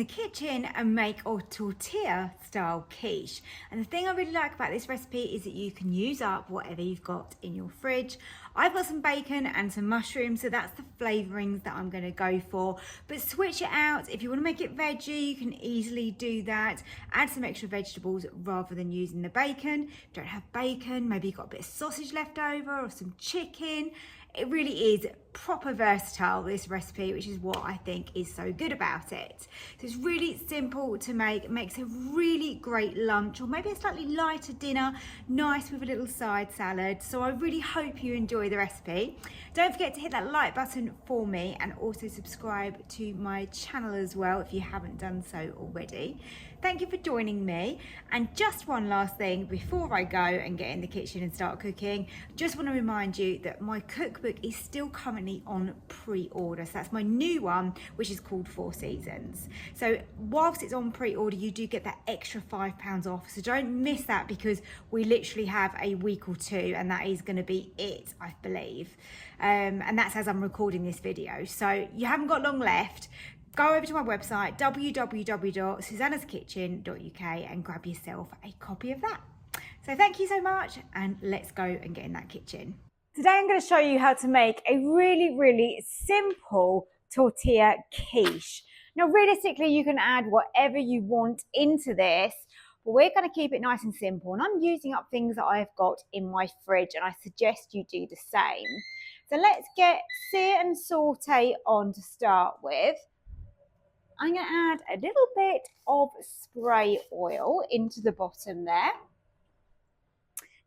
the kitchen and make a tortilla style quiche. And the thing I really like about this recipe is that you can use up whatever you've got in your fridge. I've got some bacon and some mushrooms, so that's the flavorings that I'm going to go for. But switch it out. If you want to make it veggie, you can easily do that. Add some extra vegetables rather than using the bacon. If you don't have bacon, maybe you've got a bit of sausage left over or some chicken. It really is proper versatile, this recipe, which is what I think is so good about it. So it's really simple to make. It makes a really great lunch or maybe a slightly lighter dinner, nice with a little side salad. So I really hope you enjoy the recipe. Don't forget to hit that like button for me and also subscribe to my channel as well if you haven't done so already. Thank you for joining me. And just one last thing before I go and get in the kitchen and start cooking, just want to remind you that my cookbook is still currently on pre-order. So that's my new one, which is called 4 Seasons. So whilst it's on pre-order, you do get that extra £5 off. So don't miss that because we literally have a week or two and that is going to be it, I believe. And that's as I'm recording this video. So you haven't got long left. Go over to my website, www.susannahskitchen.uk, and grab yourself a copy of that. So thank you so much, and let's go and get in that kitchen. Today I'm going to show you how to make a really simple tortilla quiche. Now realistically you can add whatever you want into this, but we're going to keep it nice and simple, and I'm using up things that I've got in my fridge, and I suggest you do the same. So let's get sear and saute on to start with. I'm going to add a little bit of spray oil into the bottom there.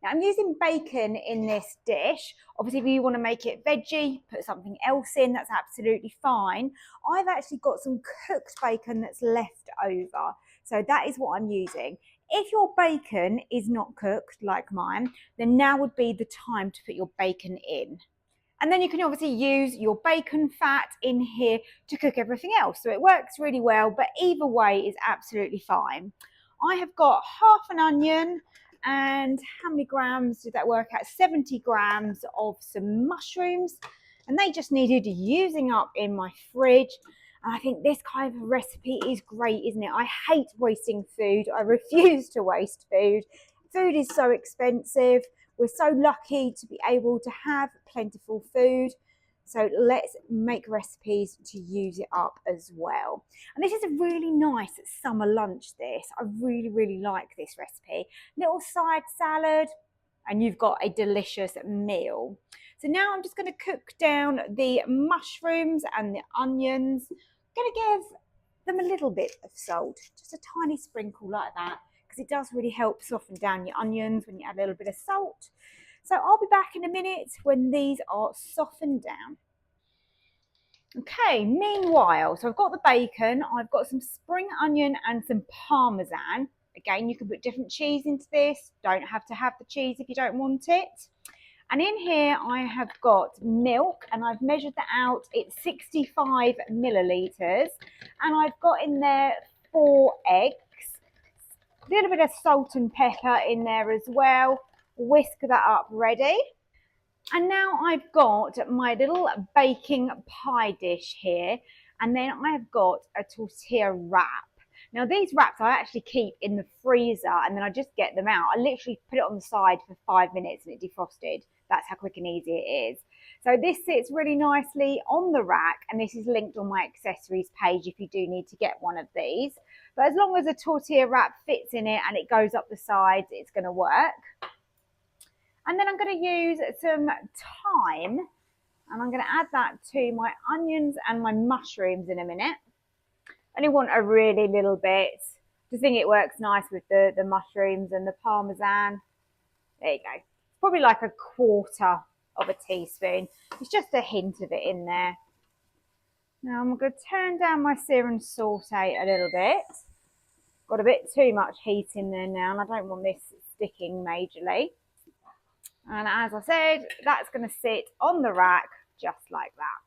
Now I'm using bacon in this dish. Obviously if you want to make it veggie, put something else in, that's absolutely fine. I've actually got some cooked bacon that's left over. So that is what I'm using. If your bacon is not cooked like mine, then now would be the time to put your bacon in. And then you can obviously use your bacon fat in here to cook everything else. So it works really well, but either way is absolutely fine. I have got half an onion and how many grams did that work out? 70 grams of some mushrooms, and they just needed using up in my fridge. And I think this kind of recipe is great, isn't it? I hate wasting food. I refuse to waste food. Food is so expensive. We're so lucky to be able to have plentiful food. So let's make recipes to use it up as well. And this is a really nice summer lunch, this. I really like this recipe. Little side salad, and you've got a delicious meal. So now I'm just going to cook down the mushrooms and the onions. I'm going to give them a little bit of salt, just a tiny sprinkle like that, because it does really help soften down your onions when you add a little bit of salt. So I'll be back in a minute when these are softened down. Okay, meanwhile, so I've got the bacon, I've got some spring onion and some parmesan. Again, you can put different cheese into this. Don't have to have the cheese if you don't want it. And in here I have got milk, and I've measured that out. It's 65 millilitres. And I've got in there 4 eggs. A little bit of salt and pepper in there as well. Whisk that up ready. And now I've got my little baking pie dish here, and then I've got a tortilla wrap. Now these wraps I actually keep in the freezer, and then I just get them out. I literally put it on the side for 5 minutes and it defrosted. That's how quick and easy it is. So this sits really nicely on the rack, and this is linked on my accessories page if you do need to get one of these. But as long as a tortilla wrap fits in it and it goes up the sides, it's going to work. And then I'm going to use some thyme, and I'm going to add that to my onions and my mushrooms in a minute. I only want a really little bit. Just think it works nice with the mushrooms and the parmesan. There you go. It's probably like a quarter of a teaspoon. It's just a hint of it in there. Now I'm going to turn down my sear and saute a little bit. Got a bit too much heat in there now, and I don't want this sticking majorly. And as I said, that's going to sit on the rack just like that.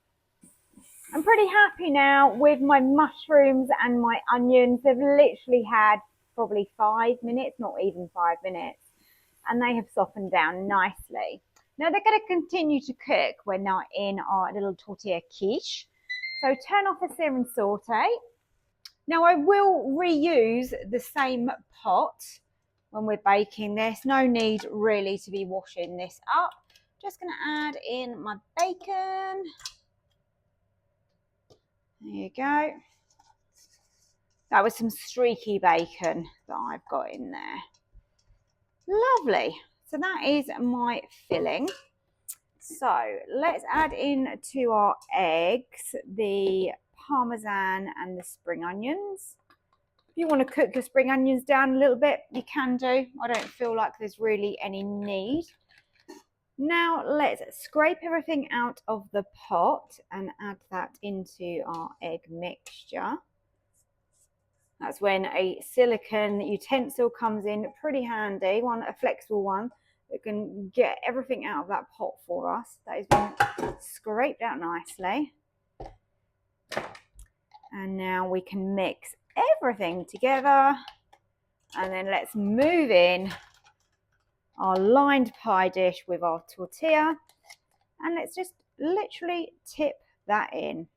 I'm pretty happy now with my mushrooms and my onions. They've literally had probably 5 minutes, not even 5 minutes. And they have softened down nicely. Now they're going to continue to cook when they're in our little tortilla quiche. So turn off the sear and saute. Now I will reuse the same pot when we're baking this. No need really to be washing this up. Just going to add in my bacon. There you go. That was some streaky bacon that I've got in there. Lovely. So that is my filling. So let's add in to our eggs the parmesan and the spring onions. If you want to cook your spring onions down a little bit, you can do. I don't feel like there's really any need. Now let's scrape everything out of the pot and add that into our egg mixture. That's when a silicone utensil comes in pretty handy, a flexible one that can get everything out of that pot for us. That has been scraped out nicely. And now we can mix everything together. And then let's move in our lined pie dish with our tortilla. And let's just literally tip that in.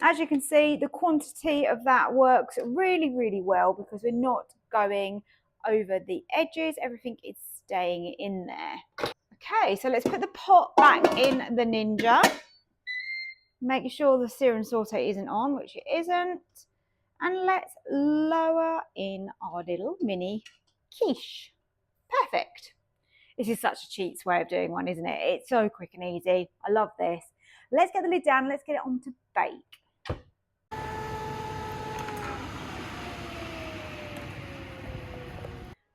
As you can see, the quantity of that works really, really well because we're not going over the edges. Everything is staying in there. Okay, so let's put the pot back in the Ninja. Make sure the sear and saute isn't on, which it isn't. And let's lower in our little mini quiche. Perfect. This is such a cheap way of doing one, isn't it? It's so quick and easy. I love this. Let's get the lid down. Let's get it on to bake.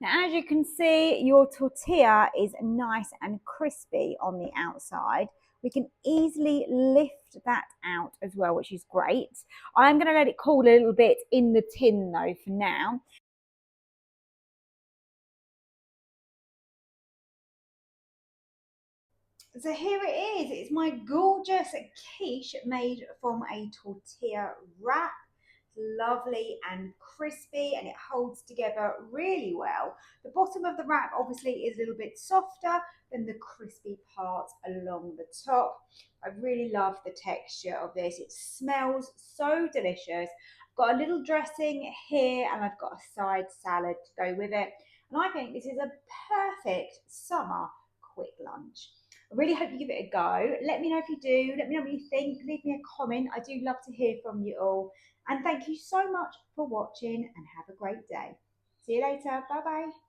Now, as you can see, your tortilla is nice and crispy on the outside. We can easily lift that out as well, which is great. I'm going to let it cool a little bit in the tin though for now. So here it is. It's my gorgeous quiche made from a tortilla wrap. Lovely and crispy, and it holds together really well. The bottom of the wrap obviously is a little bit softer than the crispy part along the top. I really love the texture of this. It smells so delicious. I've got a little dressing here and I've got a side salad to go with it. And I think this is a perfect summer quick lunch. I really hope you give it a go. Let me know if you do. Let me know what you think. Leave me a comment. I do love to hear from you all. And thank you so much for watching and have a great day. See you later. Bye bye.